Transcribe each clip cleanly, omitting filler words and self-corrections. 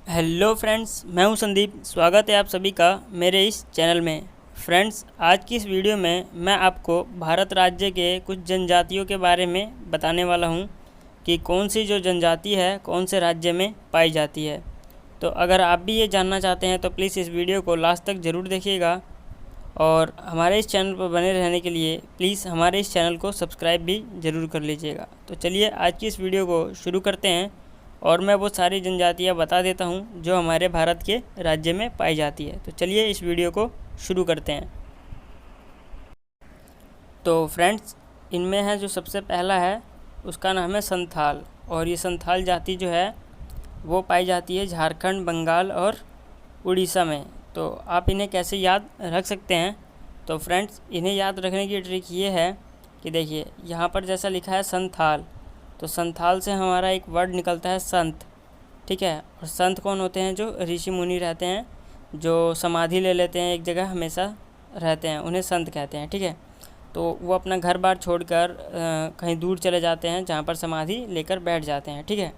Hello friends, मैं हूं संदीप। स्वागत है आप सभी का मेरे इस चैनल में। फ्रेंड्स, आज की इस वीडियो में मैं आपको भारत राज्य के कुछ जनजातियों के बारे में बताने वाला हूं कि कौन सी जो जनजाति है कौन से राज्य में पाई जाती है। तो अगर आप भी ये जानना चाहते हैं तो प्लीज़ इस वीडियो को लास्ट तक ज़रूर देखिएगा और हमारे इस चैनल पर बने रहने के लिए प्लीज़ हमारे इस चैनल को सब्सक्राइब भी ज़रूर कर लीजिएगा। तो चलिए आज की इस वीडियो को शुरू करते हैं और मैं वो सारी जनजातियाँ बता देता हूँ जो हमारे भारत के राज्य में पाई जाती है। तो चलिए इस वीडियो को शुरू करते हैं। तो फ्रेंड्स, इनमें है जो सबसे पहला है उसका नाम है संथाल, और ये संथाल जाति जो है वो पाई जाती है झारखंड, बंगाल और उड़ीसा में। तो आप इन्हें कैसे याद रख सकते हैं? तो फ्रेंड्स, इन्हें याद रखने की ट्रिक ये है कि देखिए यहाँ पर जैसा लिखा है संथाल, तो संथाल से हमारा एक वर्ड निकलता है संत, ठीक है। और संत कौन होते हैं? जो ऋषि मुनि रहते हैं, जो समाधि ले लेते हैं, एक जगह हमेशा रहते हैं, उन्हें संत कहते हैं, ठीक है। तो वो अपना घर बार छोड़कर कहीं दूर चले जाते हैं जहाँ पर समाधि लेकर बैठ जाते हैं, ठीक है।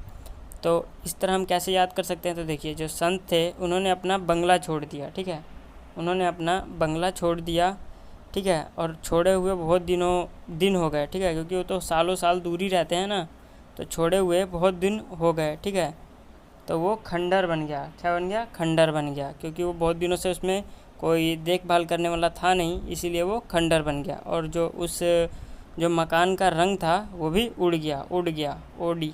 तो इस तरह हम कैसे याद कर सकते हैं? तो देखिए जो संत थे उन्होंने अपना बंगला छोड़ दिया, ठीक है। उन्होंने अपना बंगला छोड़ दिया, ठीक है। और छोड़े हुए बहुत दिन हो गए, ठीक है, क्योंकि वो तो सालों साल दूर ही रहते हैं ना, तो छोड़े हुए बहुत दिन हो गए, ठीक है। तो वो खंडर बन गया। क्या बन गया? खंडर बन गया, क्योंकि वो बहुत दिनों से उसमें कोई देखभाल करने वाला था नहीं, इसीलिए वो खंडर बन गया। और जो मकान का रंग था वो भी उड़ गया, ओडी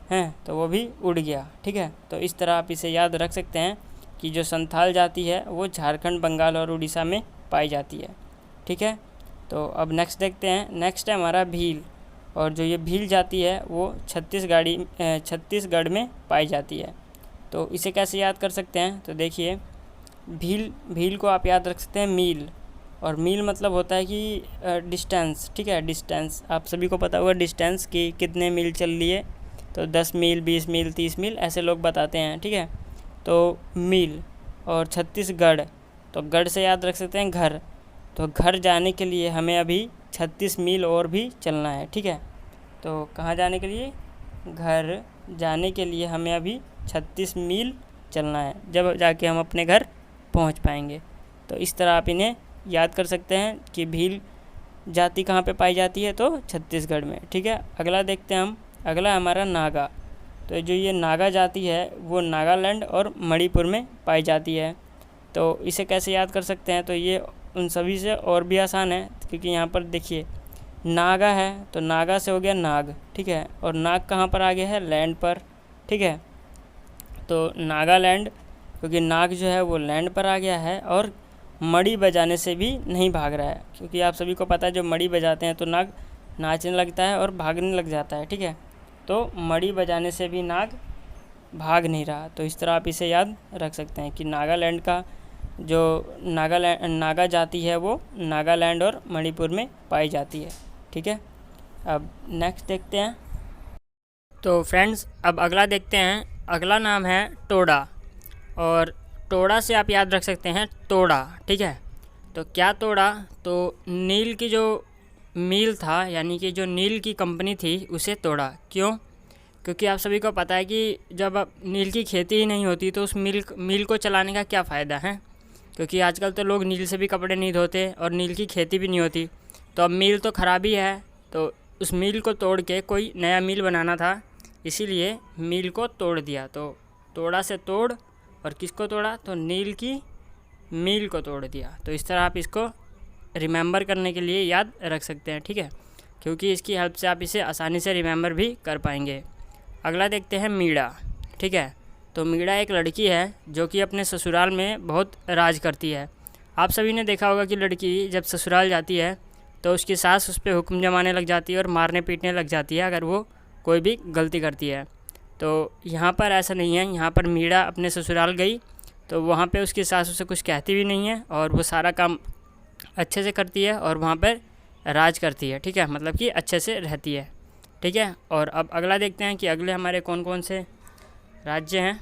हैं, तो वो भी उड़ गया, ठीक है। तो इस तरह आप इसे याद रख सकते हैं कि जो संथाल जाति है वो झारखंड, बंगाल और उड़ीसा में पाई जाती है, ठीक है। तो अब नेक्स्ट देखते हैं। नेक्स्ट है हमारा भील, और जो ये भील जाति है वो छत्तीसगढ़ में पाई जाती है। तो इसे कैसे याद कर सकते हैं? तो देखिए भील को आप याद रख सकते हैं मील, और मील मतलब होता है कि डिस्टेंस, ठीक है। डिस्टेंस आप सभी को पता होगा, डिस्टेंस कि कितने मील चल लिए, तो 10 मील, 20 मील, 30 मील ऐसे लोग बताते हैं, ठीक है। तो मील। और छत्तीसगढ़, तो गढ़ से याद रख सकते हैं घर, तो घर जाने के लिए हमें अभी 36 मील और भी चलना है, ठीक है। तो कहाँ जाने के लिए? घर जाने के लिए हमें अभी 36 मील चलना है, जब जाके हम अपने घर पहुंच पाएंगे। तो इस तरह आप इन्हें याद कर सकते हैं कि भील जाति कहाँ पे पाई जाती है, तो छत्तीसगढ़ में, ठीक है। अगला देखते हैं हम। अगला हमारा नागा, तो जो ये नागा जाति है वो नागालैंड और मणिपुर में पाई जाती है। तो इसे कैसे याद कर सकते हैं? तो ये उन सभी से और भी आसान है, क्योंकि यहाँ पर देखिए नागा है, तो नागा से हो गया नाग, ठीक है। और नाग कहाँ पर आ गया है? लैंड पर, ठीक है। तो नागालैंड, क्योंकि नाग जो है वो लैंड पर आ गया है, और मड़ी बजाने से भी नहीं भाग रहा है, क्योंकि आप सभी को पता है जो मड़ी बजाते हैं तो नाग नाचने लगता है और भागने लग जाता है, ठीक है। तो मड़ी बजाने से भी नाग भाग नहीं रहा। तो इस तरह आप इसे याद रख सकते हैं कि नागालैंड का जो नागा जाति है वो नागालैंड और मणिपुर में पाई जाती है, ठीक है। अब नेक्स्ट देखते हैं। तो फ्रेंड्स, अब अगला देखते हैं। अगला नाम है टोडा, और टोडा से आप याद रख सकते हैं तोड़ा, ठीक है। तो क्या तोड़ा? तो नील की जो मील था, यानी कि जो नील की कंपनी थी, उसे तोड़ा। क्यों? क्योंकि आप सभी को पता है कि जब अब नील की खेती ही नहीं होती तो उस मील को चलाने का क्या फ़ायदा है, क्योंकि आजकल तो लोग नील से भी कपड़े नहीं धोते और नील की खेती भी नहीं होती। तो अब मील तो ख़राब ही है, तो उस मील को तोड़ के कोई नया मील बनाना था, इसीलिए मील को तोड़ दिया। तो तोड़ा से तोड़, और किसको तोड़ा? तो नील की मील को तोड़ दिया। तो इस तरह आप इसको रिमेंबर करने के लिए याद रख सकते हैं, ठीक है, क्योंकि इसकी हेल्प से आप इसे आसानी से रिमेंबर भी कर पाएंगे। अगला देखते हैं मीणा, ठीक है। तो मीणा एक लड़की है जो कि अपने ससुराल में बहुत राज करती है। आप सभी ने देखा होगा कि लड़की जब ससुराल जाती है तो उसकी सास उस पर हुक्म जमाने लग जाती है और मारने पीटने लग जाती है अगर वो कोई भी गलती करती है। तो यहाँ पर ऐसा नहीं है। यहाँ पर मीणा अपने ससुराल गई तो वहाँ पे उसकी सास उसे कुछ कहती भी नहीं है, और वो सारा काम अच्छे से करती है और वहाँ पर राज करती है, ठीक है, मतलब कि अच्छे से रहती है, ठीक है। और अब अगला देखते हैं कि अगले हमारे कौन कौन से राज्य हैं।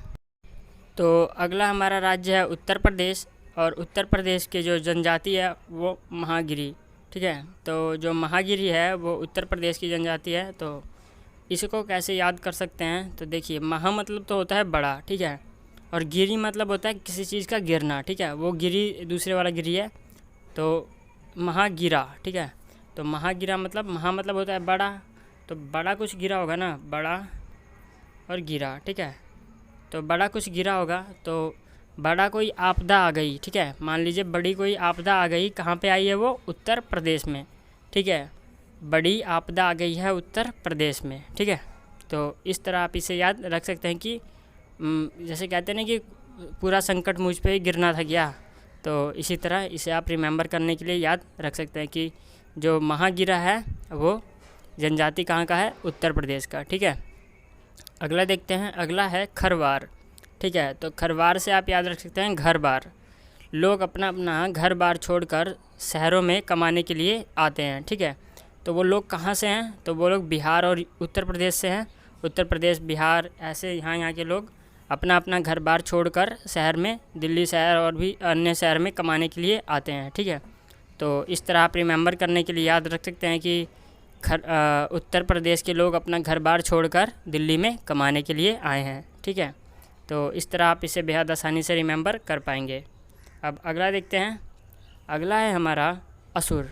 तो अगला हमारा राज्य है उत्तर प्रदेश, और उत्तर प्रदेश के जो जनजाति है वो महागिरी, ठीक है। तो जो महागिरी है वो उत्तर प्रदेश की जनजाति है। तो इसको कैसे याद कर सकते हैं? तो देखिए महा मतलब तो होता है बड़ा, ठीक है, और गिरी मतलब होता है किसी चीज़ का गिरना, ठीक है। वो गिरी दूसरे वाला गिरी है, तो महागिरा, ठीक है। तो महागिरा मतलब महा मतलब होता है बड़ा, तो बड़ा कुछ गिरा होगा ना, बड़ा और गिरा, ठीक है। तो बड़ा कुछ गिरा होगा, तो बड़ा कोई आपदा आ गई, ठीक है। मान लीजिए बड़ी कोई आपदा आ गई, कहाँ पे आई है वो, उत्तर प्रदेश में, ठीक है। बड़ी आपदा आ गई है उत्तर प्रदेश में, ठीक है। तो इस तरह आप इसे याद रख सकते हैं कि जैसे कहते हैं ना कि पूरा संकट मुझ पे ही गिरना था क्या, तो इसी तरह इसे आप रिमेंबर करने के लिए याद रख सकते हैं कि जो महागिरा है वो जनजाति कहाँ का है, उत्तर प्रदेश का, ठीक है। अगला देखते हैं, अगला है खरवार, ठीक है। तो खरवार से आप याद रख सकते हैं घर बार। लोग अपना अपना घर बार छोड़कर शहरों में कमाने के लिए आते हैं, ठीक है। तो वो लोग कहाँ से हैं, तो वो लोग बिहार और उत्तर प्रदेश से हैं। उत्तर प्रदेश, बिहार, ऐसे यहाँ के लोग अपना अपना घर बार छोड़कर शहर में, दिल्ली शहर और भी अन्य शहर में कमाने के लिए आते हैं, ठीक है। तो इस तरह आप रिमेंबर करने के लिए याद रख सकते हैं कि उत्तर प्रदेश के लोग अपना घर बार छोड़कर दिल्ली में कमाने के लिए आए हैं, ठीक है। तो इस तरह आप इसे बेहद आसानी से रिमेंबर कर पाएंगे। अब अगला देखते हैं, अगला है हमारा असुर,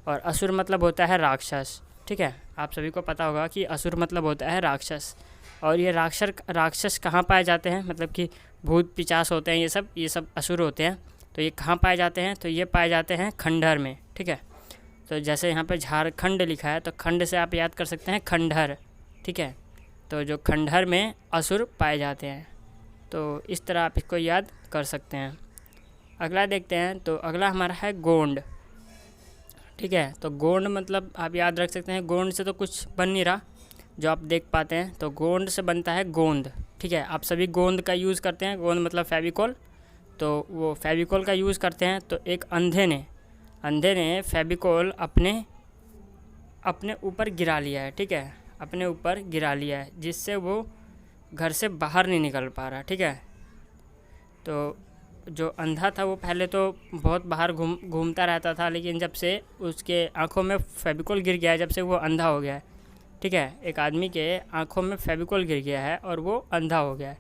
और असुर मतलब होता है राक्षस, ठीक है। आप सभी को पता होगा कि असुर मतलब होता है राक्षस, और ये राक्षस कहाँ पाए जाते हैं, मतलब कि भूत पिचास होते हैं, ये सब असुर होते हैं। तो ये कहाँ पाए जाते हैं, तो ये पाए जाते हैं खंडहर में, ठीक है। तो जैसे यहाँ पे झारखंड लिखा है, तो खंड से आप याद कर सकते हैं खंडहर, ठीक है। तो जो खंडहर में असुर पाए जाते हैं, तो इस तरह आप इसको याद कर सकते हैं। अगला देखते हैं, तो अगला हमारा है गोंड, ठीक है। तो गोंड मतलब आप याद रख सकते हैं, गोंड से तो कुछ बन नहीं रहा जो आप देख पाते हैं, तो गोंड से बनता है गोंद, ठीक है। आप सभी गोंद का यूज़ करते हैं, गोंद मतलब फेविकोल, तो वो फेविकोल का यूज़ करते हैं। तो एक अंधे ने फेविकोल अपने ऊपर गिरा लिया है, ठीक है, अपने ऊपर गिरा लिया है, जिससे वो घर से बाहर नहीं निकल पा रहा, ठीक है। तो जो अंधा था वो पहले तो बहुत बाहर घूमता रहता था, लेकिन जब से उसके आँखों में फेविकोल गिर गया है, जब से वो अंधा हो गया है, ठीक है। एक आदमी के आँखों में फेविकोल गिर गया है और वो अंधा हो गया है,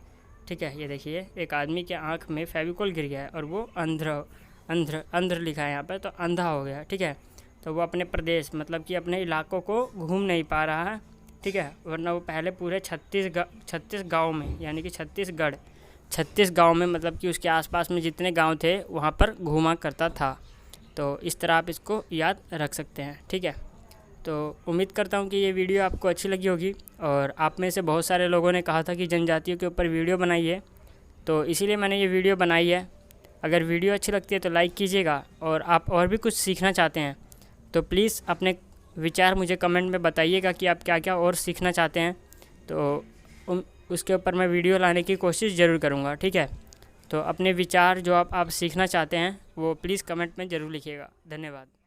ठीक है। ये देखिए, एक आदमी के आँख में फेविकोल गिर गया है और वो अंध लिखा है यहाँ पर, तो अंधा हो गया, ठीक है। तो वो अपने प्रदेश मतलब कि अपने इलाकों को घूम नहीं पा रहा है, ठीक है। वरना वो पहले पूरे 36 गाँव में, यानी कि छत्तीसगढ़ 36 गाँव में, मतलब कि उसके आसपास में जितने गांव थे वहाँ पर घूमा करता था। तो इस तरह आप इसको याद रख सकते हैं, ठीक है। तो उम्मीद करता हूँ कि ये वीडियो आपको अच्छी लगी होगी, और आप में से बहुत सारे लोगों ने कहा था कि जनजातियों के ऊपर वीडियो बनाइए, तो इसीलिए मैंने ये वीडियो बनाई है। अगर वीडियो अच्छी लगती है तो लाइक कीजिएगा, और आप और भी कुछ सीखना चाहते हैं तो प्लीज़ अपने विचार मुझे कमेंट में बताइएगा कि आप क्या क्या और सीखना चाहते हैं, तो उसके ऊपर मैं वीडियो लाने की कोशिश ज़रूर करूँगा, ठीक है। तो अपने विचार जो आप सीखना चाहते हैं वो प्लीज़ कमेंट में ज़रूर लिखिएगा। धन्यवाद।